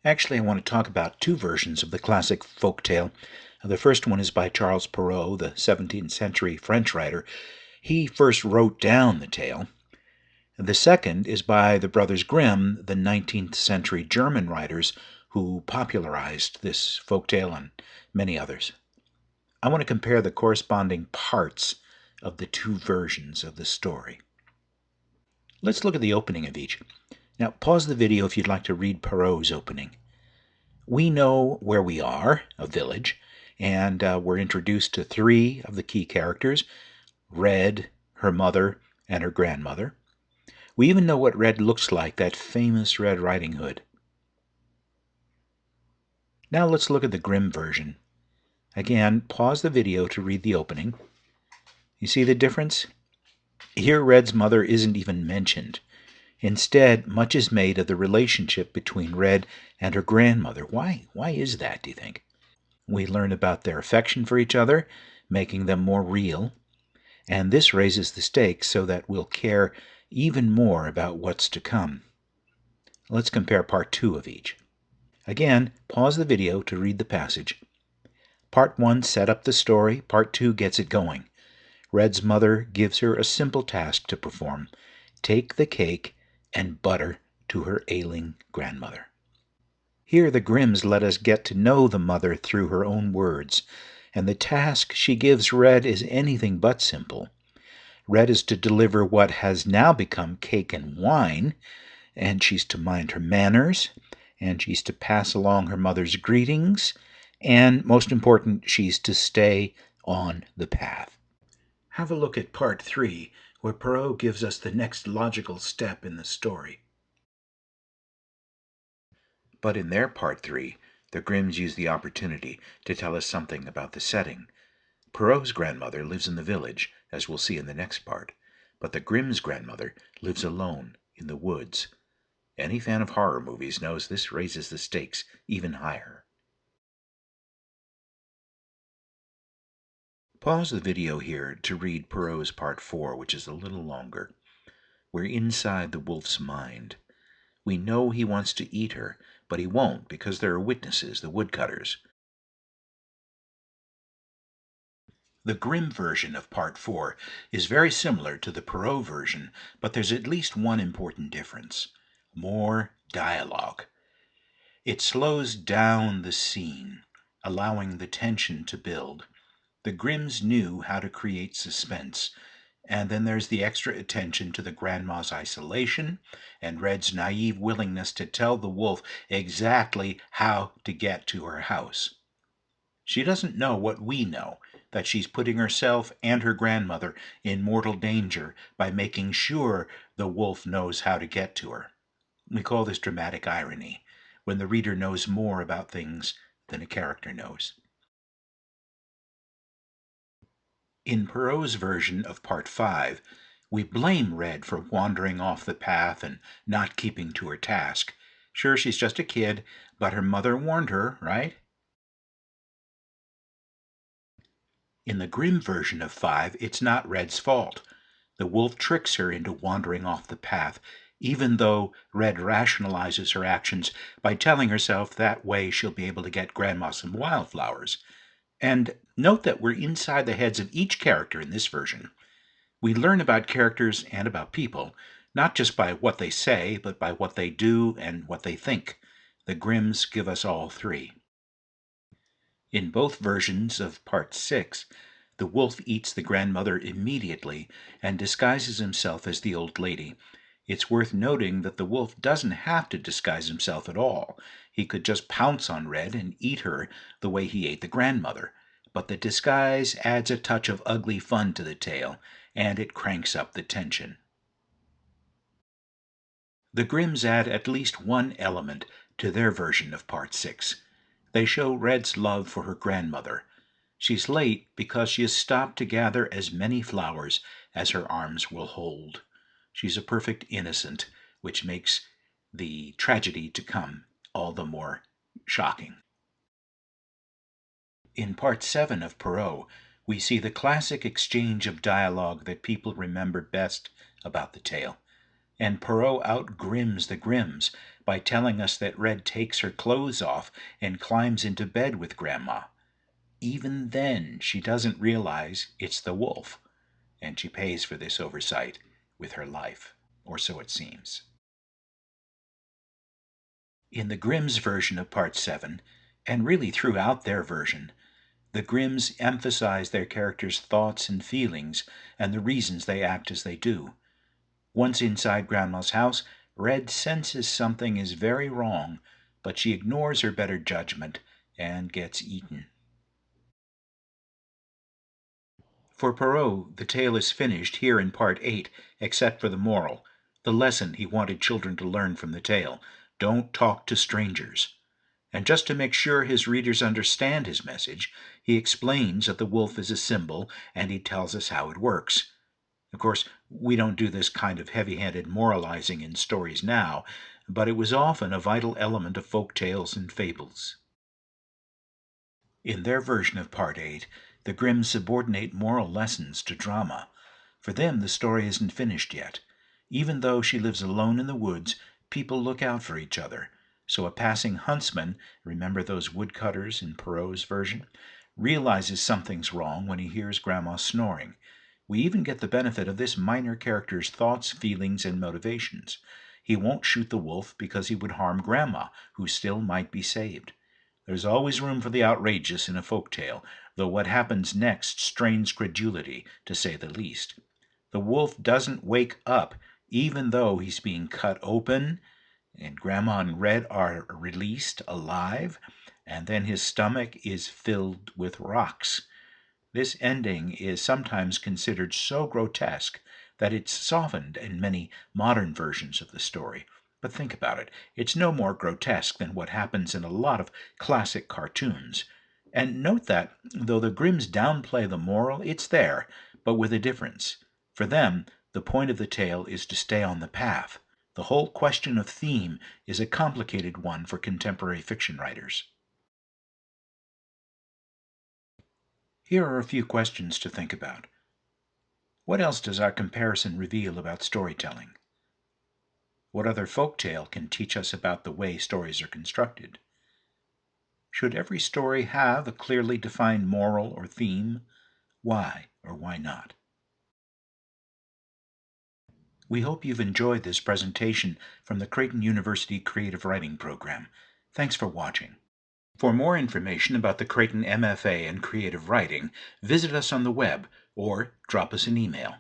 Actually, I want to talk about two versions of the classic folk tale. The first one is by Charles Perrault, the 17th century French writer. He first wrote down the tale. The second is by the Brothers Grimm, the 19th century German writers who popularized this folk tale and many others. I want to compare the corresponding parts of the two versions of the story. Let's look at the opening of each. Now, pause the video if you'd like to read Perrault's opening. We know where we are, a village, and we're introduced to three of the key characters, Red, her mother, and her grandmother. We even know what Red looks like, that famous Red Riding Hood. Now let's look at the Grimm version. Again, pause the video to read the opening. You see the difference? Here Red's mother isn't even mentioned. Instead, much is made of the relationship between Red and her grandmother. Why is that, do you think? We learn about their affection for each other, making them more real, and this raises the stakes so that we'll care even more about what's to come. Let's compare part 2 of each. Again, pause the video to read the passage. Part 1 set up the story, part 2 gets it going. Red's mother gives her a simple task to perform: take the cake and butter to her ailing grandmother. Here the Grimms let us get to know the mother through her own words, and the task she gives Red is anything but simple. Red is to deliver what has now become cake and wine, and she's to mind her manners, and she's to pass along her mother's greetings, and, most important, she's to stay on the path. Have a look at part 3, where Perrault gives us the next logical step in the story. But in their part 3, the Grimms use the opportunity to tell us something about the setting. Perrault's grandmother lives in the village, as we'll see in the next part, but the Grimms' grandmother lives alone in the woods. Any fan of horror movies knows this raises the stakes even higher. Pause the video here to read Perrault's part 4, which is a little longer. We're inside the wolf's mind. We know he wants to eat her, but he won't because there are witnesses, the woodcutters. The Grimm version of Part 4 is very similar to the Perrault version, but there's at least one important difference: more dialogue. It slows down the scene, allowing the tension to build. The Grimms knew how to create suspense, and then there's the extra attention to the grandma's isolation and Red's naive willingness to tell the wolf exactly how to get to her house. She doesn't know what we know, that she's putting herself and her grandmother in mortal danger by making sure the wolf knows how to get to her. We call this dramatic irony, when the reader knows more about things than a character knows. In Perrault's version of Part 5, we blame Red for wandering off the path and not keeping to her task. Sure, she's just a kid, but her mother warned her, right? In the Grimm version of 5, it's not Red's fault. The wolf tricks her into wandering off the path, even though Red rationalizes her actions by telling herself that way she'll be able to get Grandma some wildflowers. And note that we're inside the heads of each character in this version. We learn about characters and about people, not just by what they say, but by what they do and what they think. The Grimms give us all three. In both versions of Part 6, the wolf eats the grandmother immediately and disguises himself as the old lady. It's worth noting that the wolf doesn't have to disguise himself at all. He could just pounce on Red and eat her the way he ate the grandmother. But the disguise adds a touch of ugly fun to the tale, and it cranks up the tension. The Grimms add at least one element to their version of Part 6. They show Red's love for her grandmother. She's late because she has stopped to gather as many flowers as her arms will hold. She's a perfect innocent, which makes the tragedy to come all the more shocking. In Part 7 of Perrault, we see the classic exchange of dialogue that people remember best about the tale. And Perrault outgrims the Grimms by telling us that Red takes her clothes off and climbs into bed with Grandma. Even then, she doesn't realize it's the wolf, and she pays for this oversight with her life, or so it seems. In the Grimm's version of Part 7, and really throughout their version, the Grimms emphasize their characters' thoughts and feelings and the reasons they act as they do. Once inside Grandma's house, Red senses something is very wrong, but she ignores her better judgment and gets eaten. For Perrault, the tale is finished here in Part 8, except for the moral, the lesson he wanted children to learn from the tale: don't talk to strangers. And just to make sure his readers understand his message, he explains that the wolf is a symbol, and he tells us how it works. Of course, we don't do this kind of heavy-handed moralizing in stories now, but it was often a vital element of folk tales and fables. In their version of Part 8, the Grimms subordinate moral lessons to drama. For them, the story isn't finished yet. Even though she lives alone in the woods, people look out for each other. So a passing huntsman, remember those woodcutters in Perrault's version, realizes something's wrong when he hears Grandma snoring. We even get the benefit of this minor character's thoughts, feelings, and motivations. He won't shoot the wolf because he would harm Grandma, who still might be saved. There's always room for the outrageous in a folk tale, though what happens next strains credulity, to say the least. The wolf doesn't wake up, even though he's being cut open, and Grandma and Red are released alive, and then his stomach is filled with rocks. This ending is sometimes considered so grotesque that it's softened in many modern versions of the story. But think about it. It's no more grotesque than what happens in a lot of classic cartoons. And note that, though the Grimms downplay the moral, it's there, but with a difference. For them, the point of the tale is to stay on the path. The whole question of theme is a complicated one for contemporary fiction writers. Here are a few questions to think about. What else does our comparison reveal about storytelling? What other folk tale can teach us about the way stories are constructed? Should every story have a clearly defined moral or theme? Why or why not? We hope you've enjoyed this presentation from the Creighton University Creative Writing Program. Thanks for watching. For more information about the Creighton MFA in Creative Writing, visit us on the web or drop us an email.